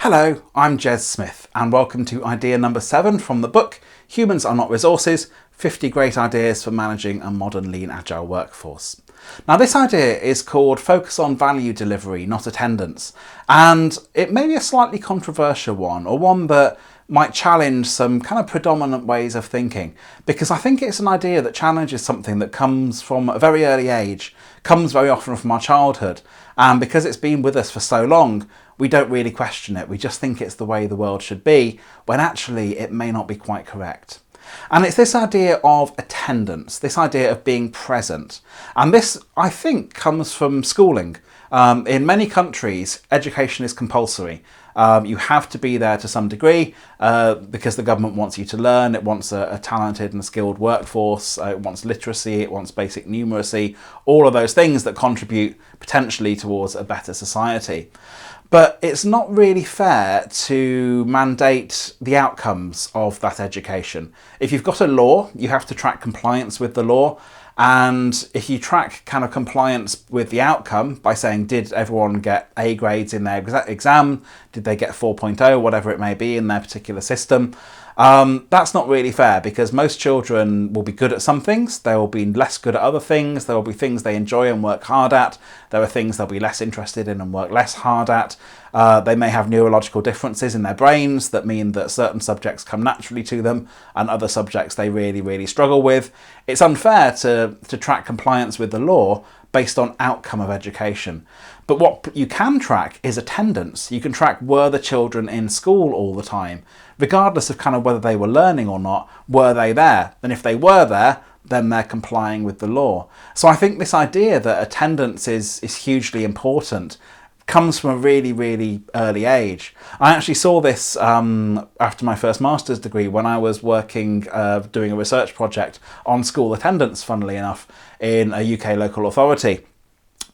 Hello, I'm Jez Smith and welcome to idea number 7 from the book Humans Are Not Resources, 50 Great Ideas for Managing a Modern Lean Agile Workforce. Now this idea is called Focus on Value Delivery, Not Attendance, and it may be a slightly controversial one, or one that might challenge some kind of predominant ways of thinking, because I think it's an idea that challenges something that comes from a very early age, comes very often from our childhood, and because it's been with us for so long, we don't really question it. We just think it's the way the world should be, when actually it may not be quite correct. And it's this idea of attendance, this idea of being present. And this, I think, comes from schooling. In many countries, education is compulsory. You have to be there to some degree because the government wants you to learn. It wants a talented and skilled workforce. It wants literacy. It wants basic numeracy. All of those things that contribute potentially towards a better society. But it's not really fair to mandate the outcomes of that education. If you've got a law, you have to track compliance with the law. And if you track kind of compliance with the outcome by saying, did everyone get A grades in their exam? Did they get 4.0, whatever it may be in their particular system? That's not really fair, because most children will be good at some things, they will be less good at other things, there will be things they enjoy and work hard at, there are things they'll be less interested in and work less hard at. They may have neurological differences in their brains that mean that certain subjects come naturally to them and other subjects they really, really struggle with. It's unfair to track compliance with the law based on outcome of education. But what you can track is attendance. You can track, were the children in school all the time? Regardless of kind of whether they were learning or not, were they there? And if they were there, then they're complying with the law. So I think this idea that attendance is hugely important comes from a really, really early age. I actually saw this after my first master's degree when I was working, doing a research project on school attendance, funnily enough, in a UK local authority.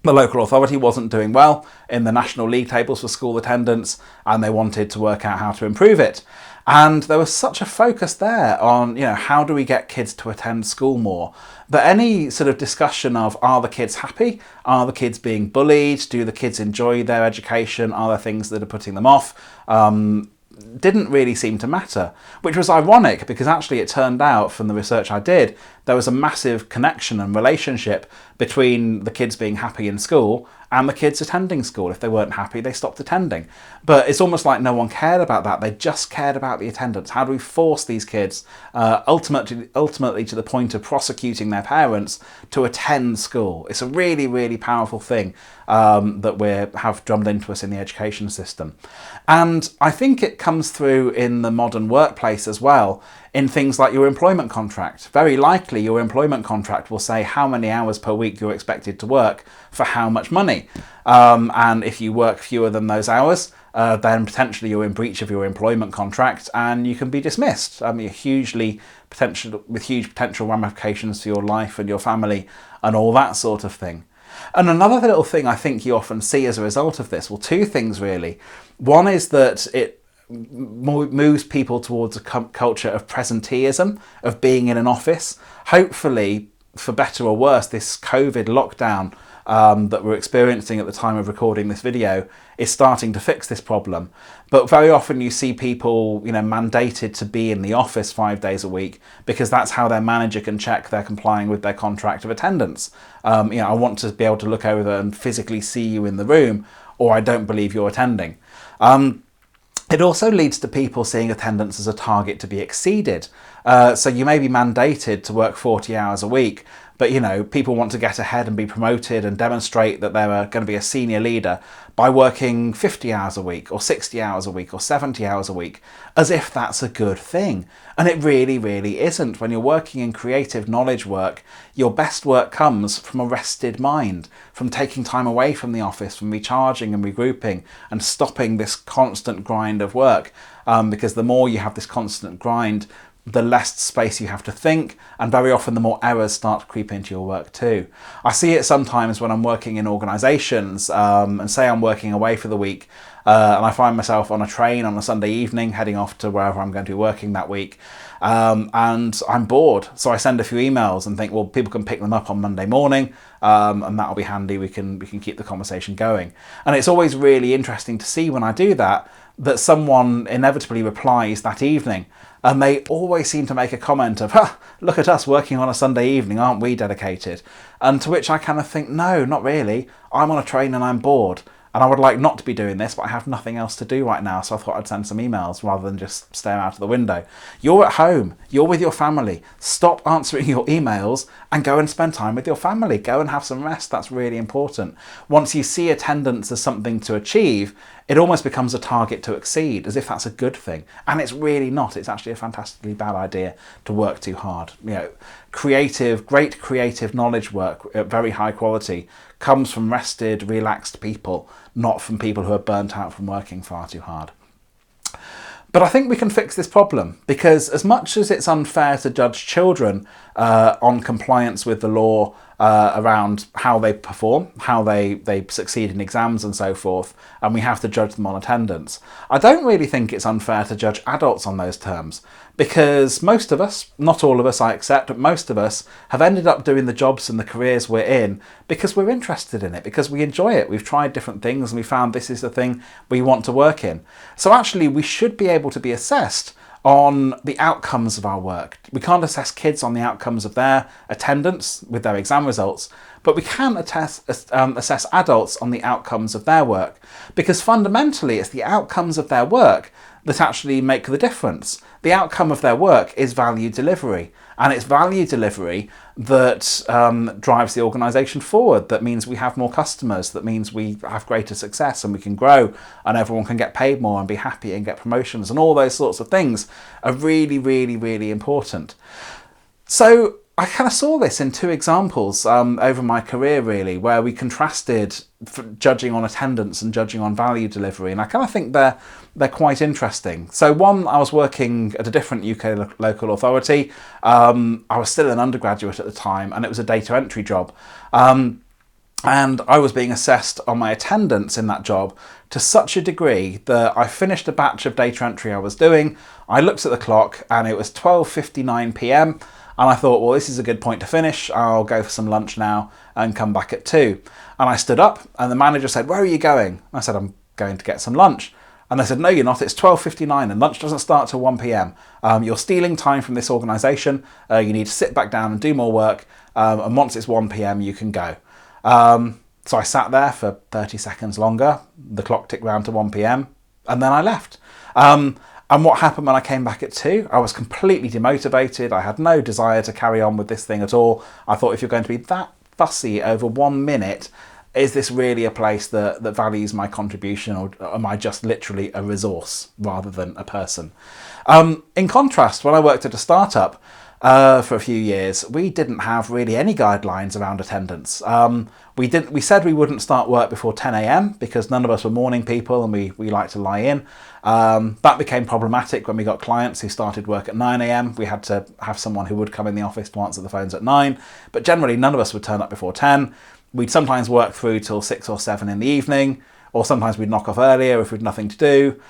The local authority wasn't doing well in the national league tables for school attendance, and they wanted to work out how to improve it. And there was such a focus there on, how do we get kids to attend school more? That any sort of discussion of, are the kids happy? Are the kids being bullied? Do the kids enjoy their education? Are there things that are putting them off? Didn't really seem to matter, which was ironic because actually it turned out from the research I did, there was a massive connection and relationship between the kids being happy in school and the kids attending school. If they weren't happy, they stopped attending. But it's almost like no one cared about that. They just cared about the attendance. How do we force these kids, ultimately to the point of prosecuting their parents, to attend school? It's a really, really powerful thing that we have drummed into us in the education system. And I think it comes through in the modern workplace as well, in things like your employment contract. Very likely your employment contract will say how many hours per week you're expected to work for how much money. And if you work fewer than those hours, then potentially you're in breach of your employment contract and you can be dismissed. With huge potential ramifications for your life and your family and all that sort of thing. And another little thing I think you often see as a result of this, well, two things really. One is that it moves people towards a culture of presenteeism, of being in an office. Hopefully, for better or worse, this COVID lockdown that we're experiencing at the time of recording this video is starting to fix this problem. But very often you see people, mandated to be in the office 5 days a week because that's how their manager can check they're complying with their contract of attendance. I want to be able to look over and physically see you in the room, or I don't believe you're attending. It also leads to people seeing attendance as a target to be exceeded. So you may be mandated to work 40 hours a week, but people want to get ahead and be promoted and demonstrate that they're going to be a senior leader by working 50 hours a week or 60 hours a week or 70 hours a week, as if that's a good thing. And it really, really isn't. When you're working in creative knowledge work, your best work comes from a rested mind, from taking time away from the office, from recharging and regrouping and stopping this constant grind of work. Because the more you have this constant grind, the less space you have to think, and very often the more errors start to creep into your work too. I see it sometimes when I'm working in organisations, and say I'm working away for the week, and I find myself on a train on a Sunday evening heading off to wherever I'm going to be working that week, and I'm bored, so I send a few emails and think, well, people can pick them up on Monday morning, and that'll be handy. We can keep the conversation going. And it's always really interesting to see when I do that that someone inevitably replies that evening. And they always seem to make a comment of, look at us working on a Sunday evening, aren't we dedicated? And to which I kind of think, no, not really. I'm on a train and I'm bored. And I would like not to be doing this, but I have nothing else to do right now, so I thought I'd send some emails rather than just stare out of the window. You're at home, you're with your family. Stop answering your emails and go and spend time with your family. Go and have some rest. That's really important. Once you see attendance as something to achieve, it almost becomes a target to exceed, as if that's a good thing. And it's really not. It's actually a fantastically bad idea to work too hard. Great creative knowledge work at very high quality comes from rested, relaxed people, not from people who are burnt out from working far too hard. But I think we can fix this problem, because as much as it's unfair to judge children on compliance with the law around how they perform, how they succeed in exams and so forth, and we have to judge them on attendance, I don't really think it's unfair to judge adults on those terms, because most of us, not all of us I accept, but most of us have ended up doing the jobs and the careers we're in because we're interested in it, because we enjoy it. We've tried different things and we found this is the thing we want to work in. So actually we should be able to be assessed on the outcomes of our work. We can't assess kids on the outcomes of their attendance with their exam results, but we can assess adults on the outcomes of their work, because fundamentally it's the outcomes of their work that actually make the difference. The outcome of their work is value delivery, and it's value delivery that drives the organisation forward, that means we have more customers, that means we have greater success and we can grow and everyone can get paid more and be happy and get promotions, and all those sorts of things are really, really, really important. So I kind of saw this in two examples over my career, really, where we contrasted judging on attendance and judging on value delivery, and I kind of think they're quite interesting. So one, I was working at a different UK local authority. I was still an undergraduate at the time, and it was a data entry job. And I was being assessed on my attendance in that job to such a degree that I finished a batch of data entry I was doing. I looked at the clock and it was 12:59 p.m. And I thought, well, this is a good point to finish. I'll go for some lunch now and come back at 2. And I stood up and the manager said, where are you going? I said, I'm going to get some lunch. And they said, no, you're not. It's 12:59 and lunch doesn't start till 1 p.m. You're stealing time from this organisation. You need to sit back down and do more work. And once it's 1 p.m, you can go. So I sat there for 30 seconds longer. The clock ticked round to 1 p.m. and then I left. And what happened when I came back at 2? I was completely demotivated. I had no desire to carry on with this thing at all. I thought, if you're going to be that fussy over 1 minute, is this really a place that values my contribution, or am I just literally a resource rather than a person? In contrast, when I worked at a startup for a few years, we didn't have really any guidelines around attendance. We said we wouldn't start work before 10 a.m. because none of us were morning people and we like to lie in. That became problematic when we got clients who started work at 9 a.m. We had to have someone who would come in the office to answer the phones at 9, but generally none of us would turn up before 10. We'd sometimes work through till 6 or 7 in the evening, or sometimes we'd knock off earlier if we'd nothing to do.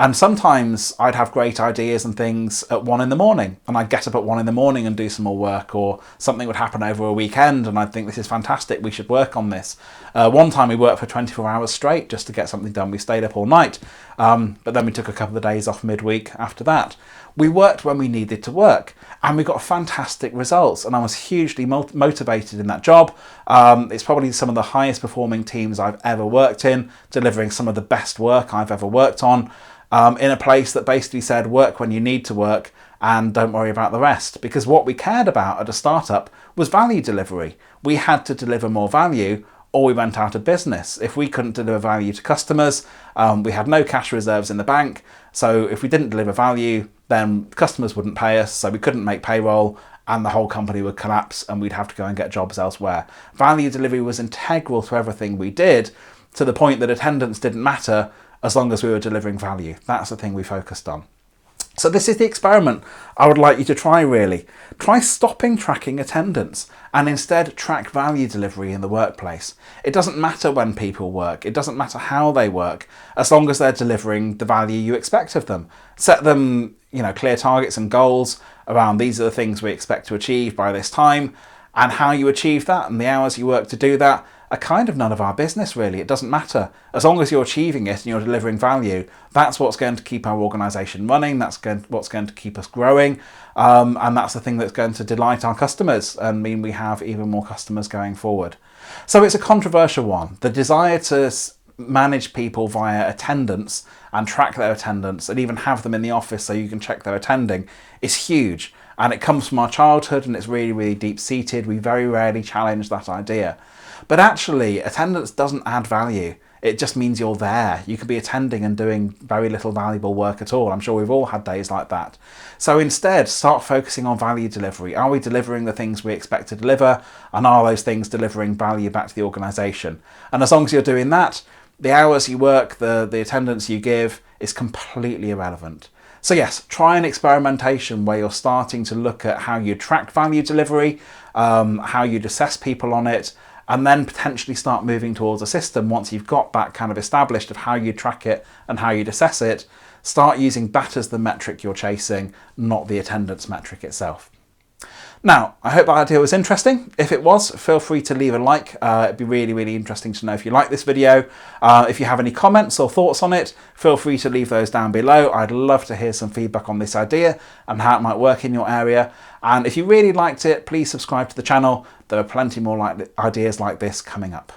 And sometimes I'd have great ideas and things at 1 in the morning, and I'd get up at 1 in the morning and do some more work, or something would happen over a weekend and I'd think, this is fantastic, we should work on this. One time we worked for 24 hours straight just to get something done. We stayed up all night, but then we took a couple of days off midweek after that. We worked when we needed to work, and we got fantastic results, and I was hugely motivated in that job. It's probably some of the highest performing teams I've ever worked in, delivering some of the best work I've ever worked on. In a place that basically said, work when you need to work and don't worry about the rest. Because what we cared about at a startup was value delivery. We had to deliver more value or we went out of business. If we couldn't deliver value to customers, we had no cash reserves in the bank. So if we didn't deliver value, then customers wouldn't pay us, so we couldn't make payroll, and the whole company would collapse and we'd have to go and get jobs elsewhere. Value delivery was integral to everything we did, to the point that attendance didn't matter as long as we were delivering value. That's the thing we focused on. So this is the experiment I would like you to try, really. Try stopping tracking attendance and instead track value delivery in the workplace. It doesn't matter when people work. It doesn't matter how they work, as long as they're delivering the value you expect of them. Set them, clear targets and goals around, these are the things we expect to achieve by this time, and how you achieve that and the hours you work to do that. are kind of none of our business really. It doesn't matter. As long as you're achieving it and you're delivering value, that's what's going to keep our organisation running, that's what's going to keep us growing, and that's the thing that's going to delight our customers and mean we have even more customers going forward. So it's a controversial one. The desire to manage people via attendance and track their attendance and even have them in the office so you can check they're attending is huge. And it comes from our childhood and it's really, really deep-seated. We very rarely challenge that idea. But actually, attendance doesn't add value. It just means you're there. You could be attending and doing very little valuable work at all. I'm sure we've all had days like that. So instead, start focusing on value delivery. Are we delivering the things we expect to deliver? And are those things delivering value back to the organisation? And as long as you're doing that, the hours you work, the attendance you give is completely irrelevant. So yes, try an experimentation where you're starting to look at how you track value delivery, how you'd assess people on it, and then potentially start moving towards a system once you've got that kind of established of how you track it and how you'd assess it. Start using that as the metric you're chasing, not the attendance metric itself. Now, I hope that idea was interesting. If it was, feel free to leave a like. It'd be really, really interesting to know if you like this video. If you have any comments or thoughts on it, feel free to leave those down below. I'd love to hear some feedback on this idea and how it might work in your area. And if you really liked it, please subscribe to the channel. There are plenty more ideas like this coming up.